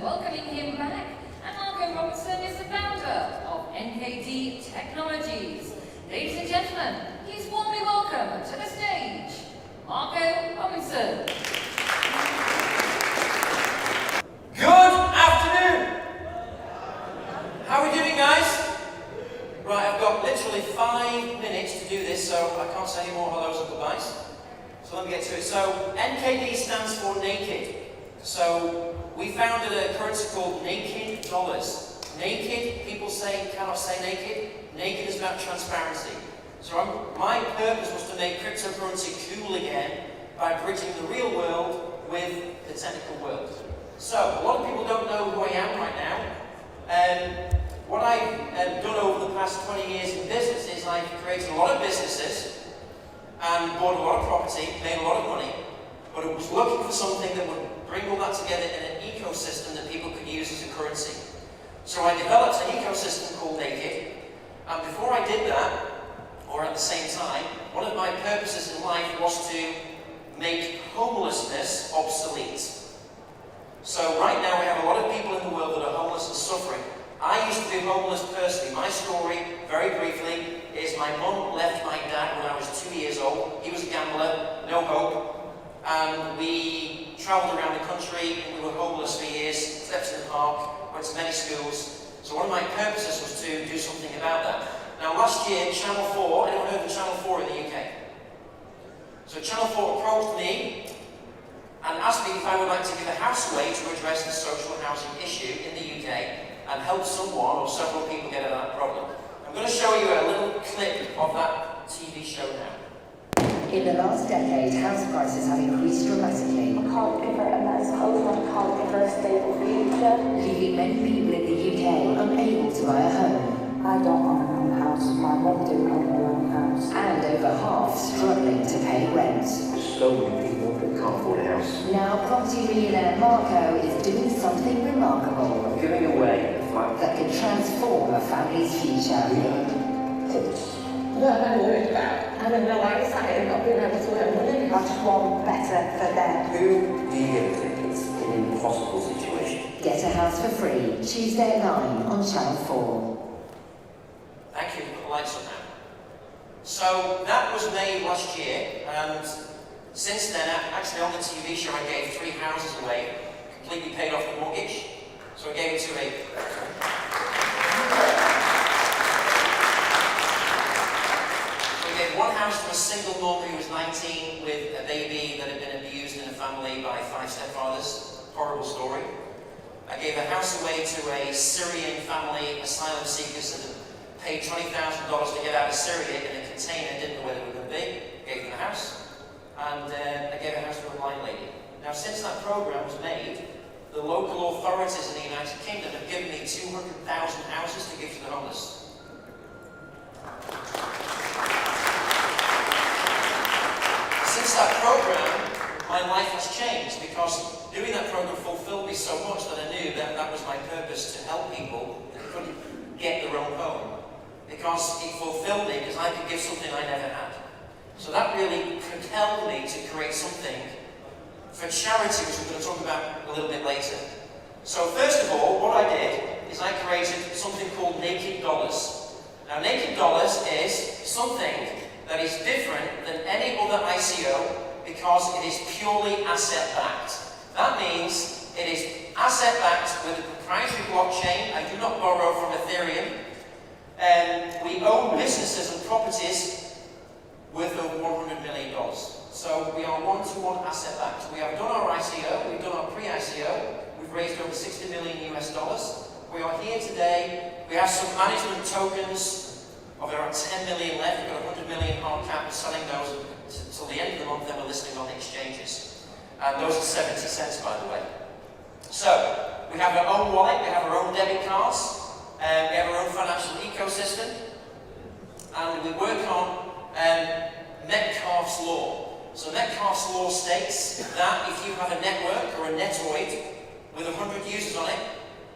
welcoming him back. And Marco Robinson is the founder of NKD Technologies. Ladies and gentlemen, please warmly welcome to the stage, Marco Robinson. Good afternoon! How are we doing, guys? Right, I've got literally 5 minutes to do this, so I can't say any more hellos and goodbyes. So let me get to it. So, NKD stands for Naked. So, we founded a currency called Naked Dollars. Naked, people cannot say naked. Naked is about transparency. So my purpose was to make cryptocurrency cool again by bridging the real world with the technical world. So, a lot of people don't know who I am right now. What I've done over the past 20 years in business is I've created a lot of businesses and bought a lot of property, made a lot of money, but I was looking for something that would bring all that together in an ecosystem that people could use as a currency. So I developed an ecosystem called Naked, and before I did that, or at the same time, one of my purposes in life was to make homelessness obsolete. So right now we have a lot of people in the world that are homeless and suffering. I used to be homeless personally. My story, very briefly, is my mum left my dad when I was 2 years old. He was a gambler, no hope, and we travelled around the country and we were homeless for years, slept in the park, went to many schools. So one of my purposes was to do something about that. Now last year, Channel 4, anyone heard of Channel 4 in the UK? So Channel 4 approached me and asked me if I would like to give a house away to address the social housing issue in the UK and help someone or several people get out of that problem. I'm going to show you a little clip of that TV show now. In the last decade, house prices have increased dramatically. I can't give her a nice home, I can't give her a stable future. Leaving many people in the UK unable to buy a home. I don't own my own house, my mum didn't own her own house. And over half struggling to pay rent. So many people that can't afford a house. Now property millionaire Marco is doing something remarkable. I'm giving away a flat that can transform a family's future. tips. No, I know it's bad. I don't know why I decided not being able to earn money. I just want better for them. Who do you give to? It's an impossible situation. Get a house for free, Tuesday at 9 on Channel 4. Thank you, put the lights on now. So that was made last year, and since then, actually on the TV show I gave 3 houses away, completely paid off the mortgage. So I gave it to one house to a single mum who was 19 with a baby that had been abused in a family by 5 stepfathers. Horrible story. I gave a house away to a Syrian family, asylum seekers that had paid $20,000 to get out of Syria in a container, didn't know where they were going to be. Gave them the house. And I gave a house to a blind lady. Now since that program was made, the local authorities in the United Kingdom have given me 200,000 houses to give to the homeless. Since that program, my life has changed because doing that program fulfilled me so much that I knew that that was my purpose, to help people that couldn't get their own home. Because it fulfilled me because I could give something I never had. So that really propelled me to create something for charity, which we're going to talk about a little bit later. So first of all, what I did is I created something called Naked Dollars. Now Naked Dollars is something that is different than any other ICO because it is purely asset-backed. That means it is asset-backed with a proprietary blockchain. I do not borrow from Ethereum. We own businesses and properties worth over $100 million. So we are one-to-one asset-backed. We have done our ICO, we've done our pre-ICO, we've raised over $60 million US. We are here today. We have some management tokens of around 10 million left. We've got 100 million hard cap. We're selling those until the end of the month, then we're listing on the exchanges. And those are 70 cents, by the way. So, we have our own wallet, we have our own debit cards, we have our own financial ecosystem, and we work on Metcalfe's law. So Metcalfe's law states that if you have a network or a netoid with 100 users on it,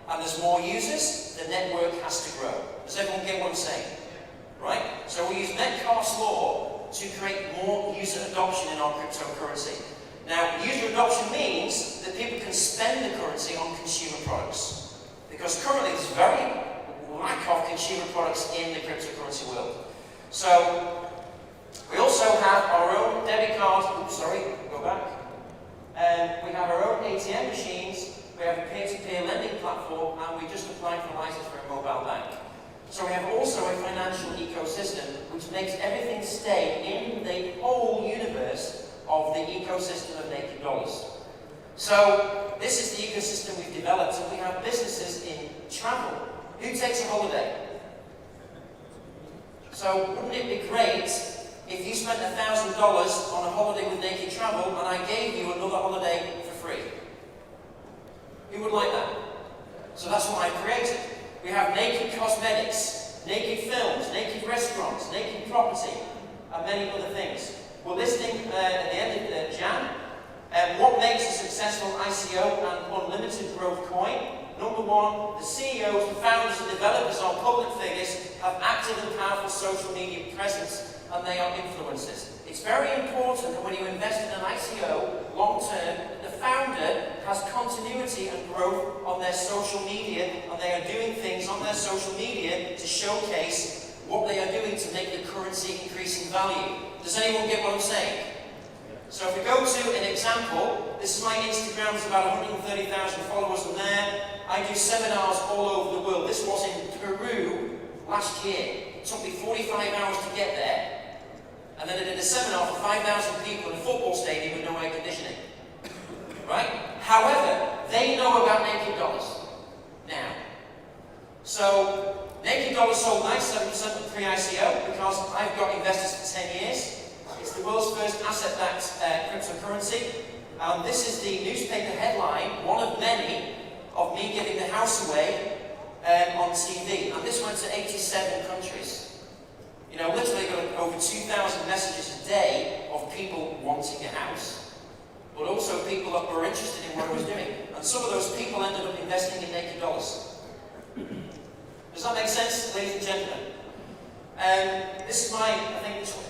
and there's more users, the network has to grow. Does everyone get what I'm saying? Right? So we use Metcalfe's law to create more user adoption in our cryptocurrency. Now, user adoption means that people can spend the currency on consumer products. because currently there's very lack of consumer products in the cryptocurrency world. So we also have our own debit cards. Oops, sorry, go back. We have our own ATM machines. We have a peer-to-peer lending platform, and we just applied for a license for a mobile bank. So we have also a financial ecosystem which makes everything stay in the whole universe of the ecosystem of naked dollars. So this is the ecosystem we've developed, and we have businesses in travel. Who takes a holiday? So wouldn't it be great if you spent $1,000 on a holiday with Naked Travel and I gave you another holiday for free? Who would like that? So that's what I created. We have Naked Cosmetics, Naked Films, Naked Restaurants, Naked Property, and many other things. We're listing at the end of Jan. What makes a successful ICO and unlimited growth coin? Number one, the CEOs, the founders, and developers are public figures, have active and powerful social media presence, and they are influencers. It's very important that when you invest in an ICO long term, the founder has continuity and growth on their social media, and they are doing things on their social media to showcase what they are doing to make the currency increase in value. Does anyone get what I'm saying? So if we go to an example, this is my Instagram, there's about 130,000 followers on there. I do seminars all over the world. This was in Peru last year. It took me 45 hours to get there. And then I did a seminar for 5,000 people in a football stadium with no air conditioning. Right? However, they know about Naked Dollars now. So, Naked Dollars sold 97% of pre-ICO because I've got investors for 10 years. It's the world's first asset-backed cryptocurrency. This is the newspaper headline, one of many, of me giving the house away on TV. And this went to 87 countries. You know, literally got over 2,000 messages a day of people wanting a house, but also people that were interested in what I was doing. And some of those people ended up investing in Naked Dollars. Does that make sense, ladies and gentlemen? This is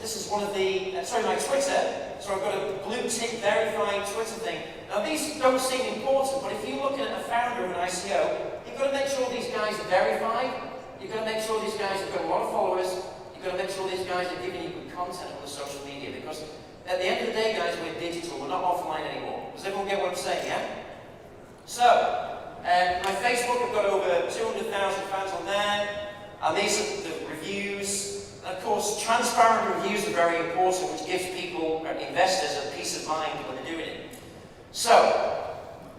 this is one of the, my Twitter. So I've got a blue tick verified Twitter thing. Now these don't seem important, but if you look at a founder of an ICO, you've got to make sure these guys are verified. You've got to make sure these guys have got a lot of followers. You've got to make sure these guys are giving you good content on the social media, because at the end of the day, guys, we're digital. We're not offline anymore. Does everyone get what I'm saying, yeah? So, my Facebook, I've got over 200,000 fans on there. And these are the reviews. And of course, transparent reviews are very important, which gives people, investors, a peace of mind when they're doing it. So,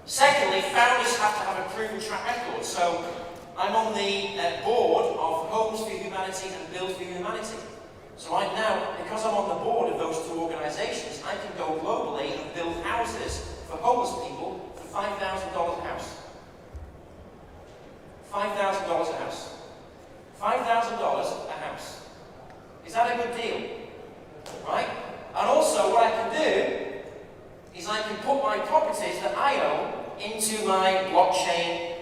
secondly, founders have to have a proven track record. So, I'm on the board of Homes for Humanity and Build for Humanity. So right now, because I'm on the board of those two organizations, I can go globally and build houses for homeless people for $5,000 a house. $5,000 a house. $5,000 a house. Is that a good deal? Right? And also what I can do is I can put my properties that I own into my blockchain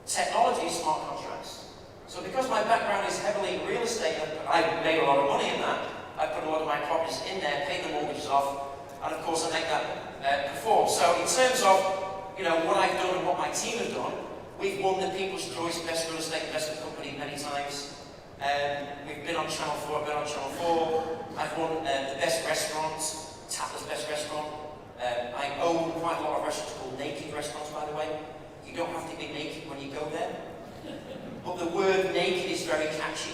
technology smart contracts. So because my background is heavily real estate, I've made a lot of money in that. I put a lot of my properties in there, pay the mortgages off, and of course I make that perform. So in terms of what I've done and what my team have done, we've won the People's Choice Best Real Estate Investment Company many times. We've been on Channel 4, I've been on Channel 4. I've won the Best Restaurants, Tatler's Best Restaurant. I own quite a lot of restaurants called Naked Restaurants, by the way. You don't have to be naked when you go there. But the word naked is very catchy.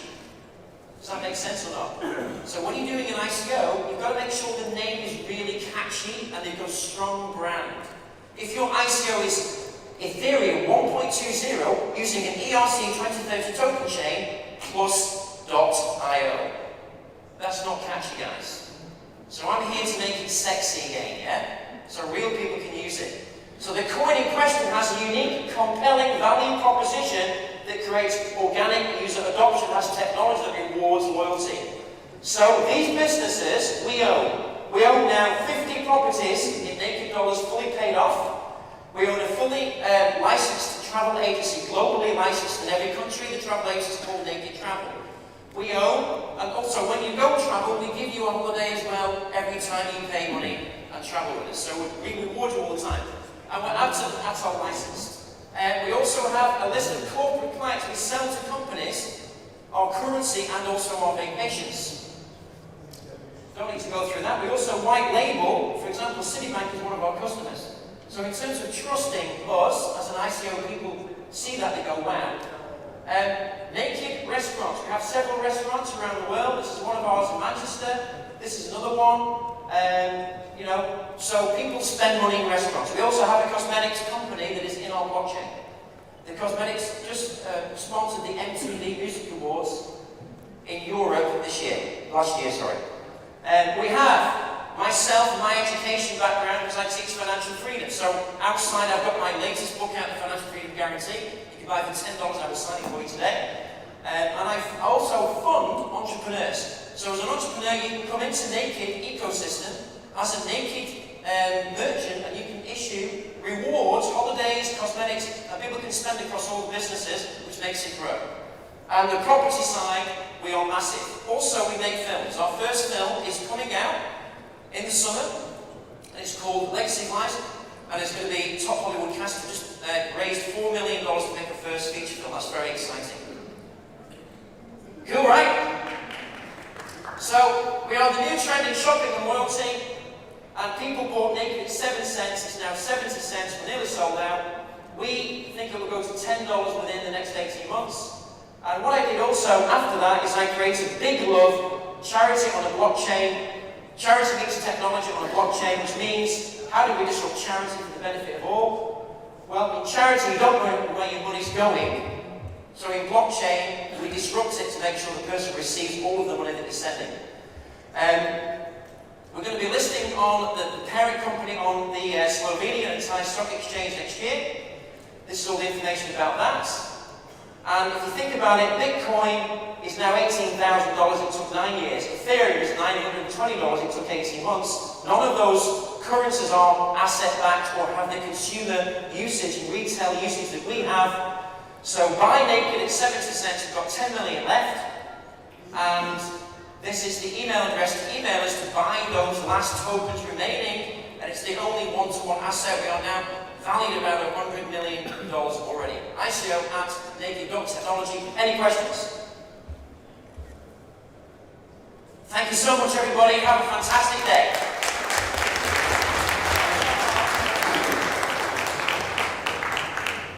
Does that make sense or not? So when you're doing an ICO, you've got to make sure the name is really catchy and they've got a strong brand. If your ICO is Ethereum 1.20 using an ERC 2030 token chain plus .io, that's not catchy, guys. So I'm here to make it sexy again, yeah? So real people can use it. So the coin in question has a unique, compelling value proposition that creates organic user adoption, has technology that rewards loyalty. So these businesses we own. We own now 50 properties in Naked Dollars, fully paid off. We own a fully licensed travel agency, globally licensed in every country. The travel agency is called Naked Travel. We own, and also when you go travel, we give you a holiday as well every time you pay money and travel with us. So we reward you all the time. And we're ATOL licensed. We also have a list of corporate clients. We sell to companies our currency and also our vacations. Don't need to go through that. We also white label, for example, Citibank is one of our customers. So in terms of trusting us as an ICO, people see that, they go, wow. Naked restaurants. We have several restaurants around the world. This is one of ours in Manchester. This is another one. You know, so people spend money in restaurants. We also have a cosmetics company that is in our blockchain. The cosmetics just sponsored the MTV Music Awards in Europe last year, sorry. We have myself, my education background, because I teach financial freedom. So outside I've got my latest book out, The Financial Freedom Guarantee. You can buy it for $10, I was signing for you today. And I also fund entrepreneurs. So as an entrepreneur, you can come into Naked ecosystem as a Naked merchant, and you can issue rewards, holidays, cosmetics, that people can spend across all the businesses, which makes it grow. And the property side, we are massive. Also, we make films. Our first film is coming out in the summer, and it's called Legacy Lives, and it's going to be top Hollywood cast. We just raised $4 million to make a first feature film. That's very exciting. Cool, right? So, we are the new trend in shopping and loyalty, and people bought Naked at 7 cents, it's now 70 cents, we're nearly sold out. We think it will go to $10 within the next 18 months. And what I did also after that is I created Big Love, charity on a blockchain, charity meets technology on a blockchain, which means, how do we disrupt charity for the benefit of all? Well, in charity, you don't know where your money's going. So in blockchain, we disrupt it to make sure the person receives all of the money that they're sending. We're going to be listing on the parent company on the Slovenian and Thai Stock Exchange next year. This is all the information about that. And if you think about it, Bitcoin is now $18,000, it took 9 years. Ethereum is $920, it took 18 months. None of those currencies are asset-backed or have the consumer usage and retail usage that we have. So buy Naked at 70 cents, we've got 10 million left. And this is the email address to email us to buy those last tokens remaining. And it's the only one-to-one asset. We are now valued about $100 million already. ICO at NKD Technology. Any questions? Thank you so much, everybody. Have a fantastic day.